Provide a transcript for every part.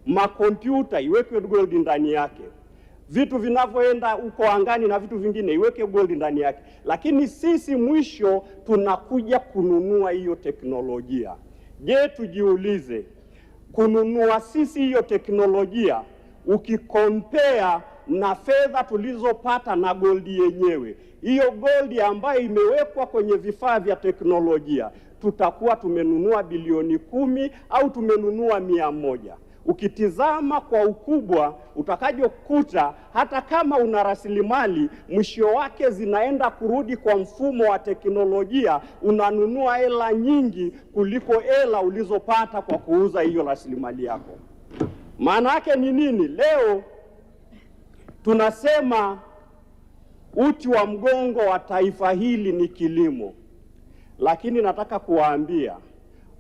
makompyuta iwekwe gold ndani yake, vitu vinavyoenda huko angani na vitu vingine iweke gold ndani yake. Lakini sisi mwisho tunakuja kununua hiyo teknolojia. Je, tujiulize, kununua sisi hiyo teknolojia ukikompea na fedha tulizopata na gold yenyewe, hiyo gold ambayo imewekwa kwenye vifaa vya teknolojia, tutakuwa tumenunua bilioni 10 au tumenunua 100. Ukitizama kwa ukubwa utakajokuta, hata kama una rasilimali, mwisho wake zinaenda kurudi kwa mfumo wa teknolojia. Unanunua hela nyingi kuliko hela ulizopata kwa kuuza hiyo rasilimali yako. Maana yake ni nini? Leo tunasema uti wa mgongo wa taifa hili ni kilimo, lakini nataka kuwaambia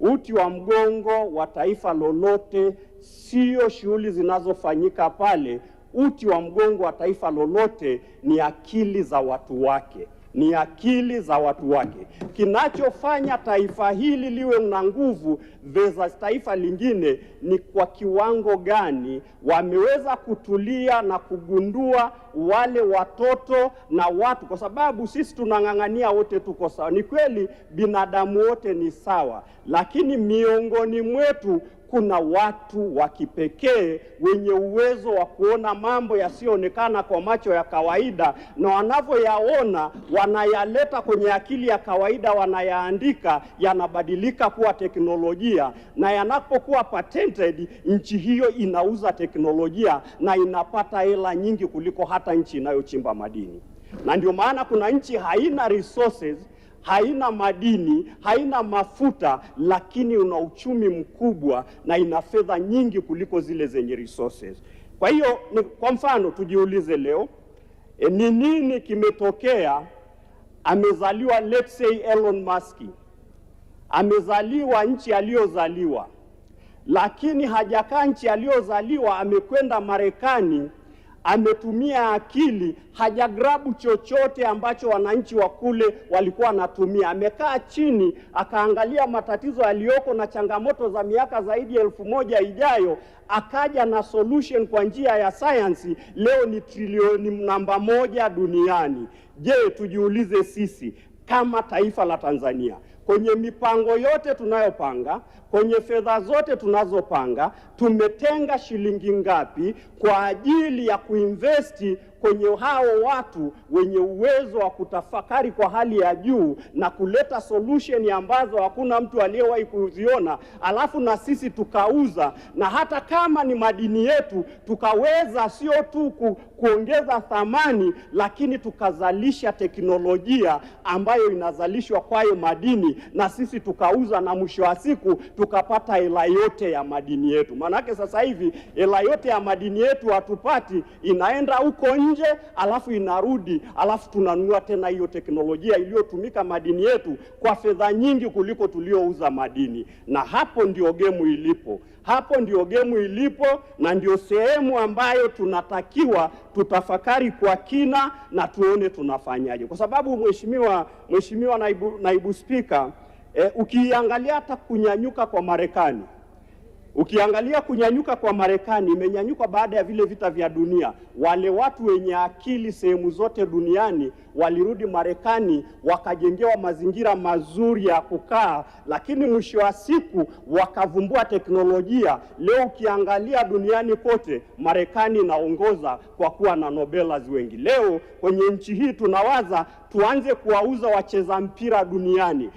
uti wa mgongo wa taifa lolote sio shughuli zinazofanyika pale. Uti wa mgongo wa taifa lolote ni akili za watu wake, ni akili za watu wake. Kinachofanya taifa hili liwe na nguvu versus taifa lingine ni kwa kiwango gani wameweza kutulia na kugundua wale watoto na watu, kwa sababu sisi tunang'ang'ania wote tuko sawa. Ni kweli binadamu wote ni sawa, lakini miongoni mwetu kuna watu wa kipekee wenye uwezo wa kuona mambo yasiyoonekana kwa macho ya kawaida, na wanavyoyaona wanayaleta kwenye akili ya kawaida, wanayaandika, yanabadilika kuwa teknolojia, na yanapokuwa patented, nchi hiyo inauza teknolojia na inapata hela nyingi kuliko hata nchi inayochimba madini. Na ndio maana kuna nchi haina resources, haina madini, haina mafuta, lakini una uchumi mkubwa na ina fedha nyingi kuliko zile zenye resources. Kwa hiyo kwa mfano tujiulize leo, ni nini kimetokea? Amezaliwa let's say Elon Musk, amezaliwa nchi aliyozaliwa, lakini hajakaa nchi aliyozaliwa, amekwenda Marekani, ametumia akili, hajagrabu chochote ambacho wananchi wa kule walikuwa wanatumia. Amekaa chini akaangalia matatizo yaliyoko na changamoto za miaka zaidi ya 1000 ijayo, akaja na solution kwa njia ya science. Leo ni trilioni namba 1 duniani. Je, tujiulize sisi kama taifa la Tanzania, kwenye mipango yote tunayopanga, kwenye fedha zote tunazopanga, tumetenga shilingi ngapi kwa ajili ya kuinvesti kwenye hao watu wenye uwezo wa kutafakari kwa hali ya juu na kuleta solution ambazo hakuna mtu aliyewahi kuziona, alafu na sisi tukauza, na hata kama ni madini yetu tukaweza sio tu kuongeza thamani, lakini tukazalisha teknolojia ambayo inazalishwa kwayo madini, na sisi tukauza, na mwisho wa siku tukapata hela yote ya madini yetu. Maanake sasa hivi hela yote ya madini yetu hatupati, inaenda huko nje, alafu inarudi, alafu tunanunua tena hiyo teknolojia iliyotumika madini yetu kwa fedha nyingi kuliko tuliouza madini. Na hapo ndio gemu ilipo. Hapo ndio gemu ilipo, na ndio sehemu ambayo tunatakiwa tutafakari kwa kina na tuone tunafanyaje. Kwa sababu mheshimiwa naibu spika, ukiangalia hata kunyanyuka kwa Marekani, ukiangalia kunyanyuka kwa Marekani, imenyanyuka baada ya vile vita vya dunia. Wale watu wenye akili sehemu zote duniani walirudi Marekani, wakajengewa mazingira mazuri ya kukaa, lakini mwisho wa siku wakavumbua teknolojia. Leo ukiangalia duniani kote, Marekani inaongoza kwa kuwa na Nobelers wengi. Leo kwenye nchi hii tunawaza tuanze kuwauza wacheza mpira duniani,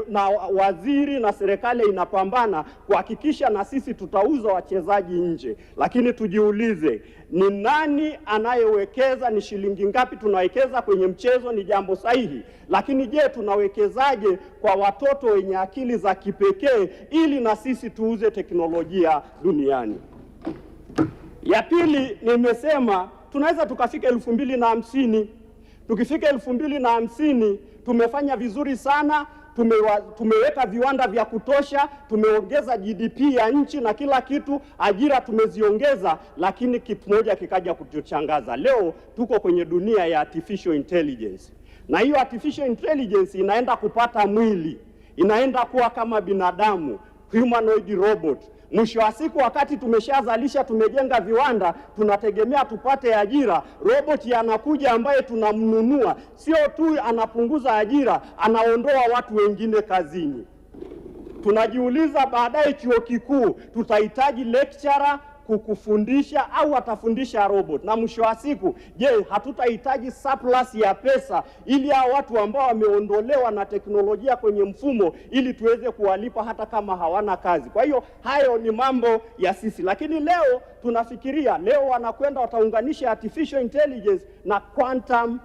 na waziri na serikali inapambana kuhakikisha na sisi tutauza wachezaji nje. Lakini tujiulize, ni nani anayewekeza? Ni shilingi ngapi tunawekeza kwenye mchezo? Ni jambo sahihi, lakini je, tunawekezaje kwa watoto wenye akili za kipekee ili na sisi tuuze teknolojia duniani? Ya pili, nimesema tunaweza tukafika 2050. Tukifika 2050 tumefanya vizuri sana, tumeweka viwanda vya kutosha, tumeongeza GDP ya nchi na kila kitu, ajira tumeziongeza, lakini kitu moja kikaja kutuchangaza. Leo tuko kwenye dunia ya artificial intelligence, na hiyo artificial intelligence inaenda kupata mwili, inaenda kuwa kama binadamu, humanoid robot. Mwisho wa siku, wakati tumeshazalisha, tumejenga viwanda, tunategemea tupate ajira. Roboti anakuja ambaye tunamnunua, sio tu anapunguza ajira, anaondoa watu wengine kazini. Tunajiuliza baadaye chuo kikuu tutahitaji lecturer kukufundisha au atafundisha robot? Na mwisho wa siku, je, hatutahitaji surplus ya pesa ili hao watu ambao wameondolewa na teknolojia kwenye mfumo ili tuweze kuwalipa hata kama hawana kazi? Kwa hiyo hayo ni mambo ya sisi, lakini leo tunafikiria, leo wanakwenda wataunganisha artificial intelligence na quantum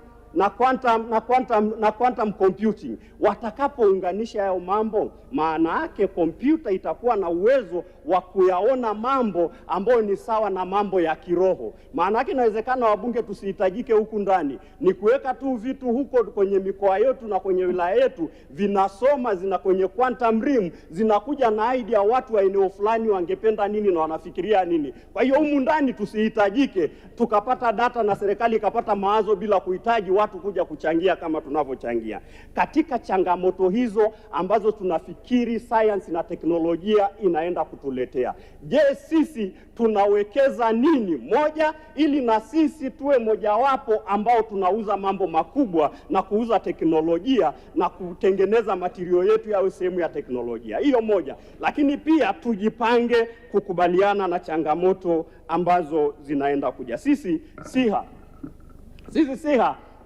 computing. Watakapounganisha hayo mambo, maana yake kompyuta itakuwa na uwezo wa kuyaona mambo ambayo ni sawa na mambo ya kiroho. Maana yake inawezekana wabunge tusihitajike huku ndani, ni kuweka tu vitu huko kwenye mikoa yetu na kwenye wilaya yetu, vinasoma, zina kwenye quantum realm, zinakuja na idea watu wa eneo fulani wangependa nini na wanafikiria nini. Kwa hiyo humu ndani tusihitajike, tukapata data na serikali ikapata mawazo bila kuhitaji watu kuja kuchangia kama tunavyochangia. Katika changamoto hizo ambazo tunafikiri science na teknolojia inaenda kutuletea, je, sisi tunawekeza nini? Moja, ili na sisi tuwe mojawapo ambao tunauza mambo makubwa na kuuza teknolojia na kutengeneza material yetu yawe sehemu ya teknolojia. Hiyo moja. Lakini pia tujipange kukubaliana na changamoto ambazo zinaenda kuja. Sisi SIHA,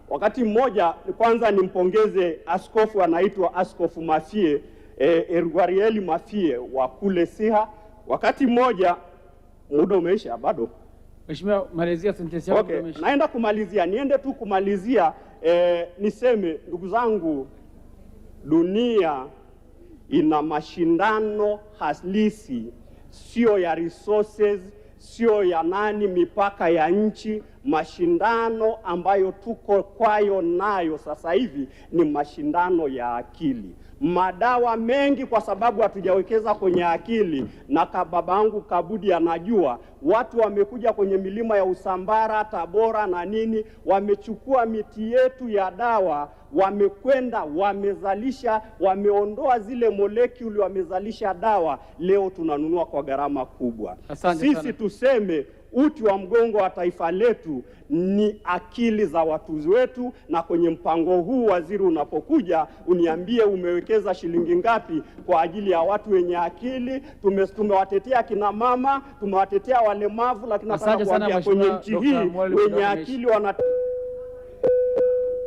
wakati mmoja, kwanza nimpongeze askofu anaitwa Askofu Mafie, Erguarieli Mafie wa kule SIHA. Wakati mmoja, muda umeisha bado? Mheshimiwa, malizia sentensi yako. Okay, naenda kumalizia. Niende tu kumalizia, niseme ndugu zangu, dunia ina mashindano halisi, sio ya resources, sio ya mipaka ya nchi. Mashindano ambayo tuko kwayo nayo sasa hivi ni mashindano ya akili. Madawa mengi kwa sababu hatujawekeza kwenye akili, na babangu Kabudi anajua, watu wamekuja kwenye milima ya Usambara, Tabora na nini, wamechukua miti yetu ya dawa, wamekwenda wamezalisha, wameondoa zile molekuli, wamezalisha dawa. Leo tunanunua kwa gharama kubwa. Sisi tuseme uti wa mgongo wa taifa letu ni akili za watu wetu, na kwenye mpango huu, waziri, unapokuja uniambie umewekeza shilingi ngapi kwa ajili ya watu wenye akili. Tumewatetea kina mama, tumewatetea walemavu, lakini nataka kuambia kwenye nchi hii wenye akili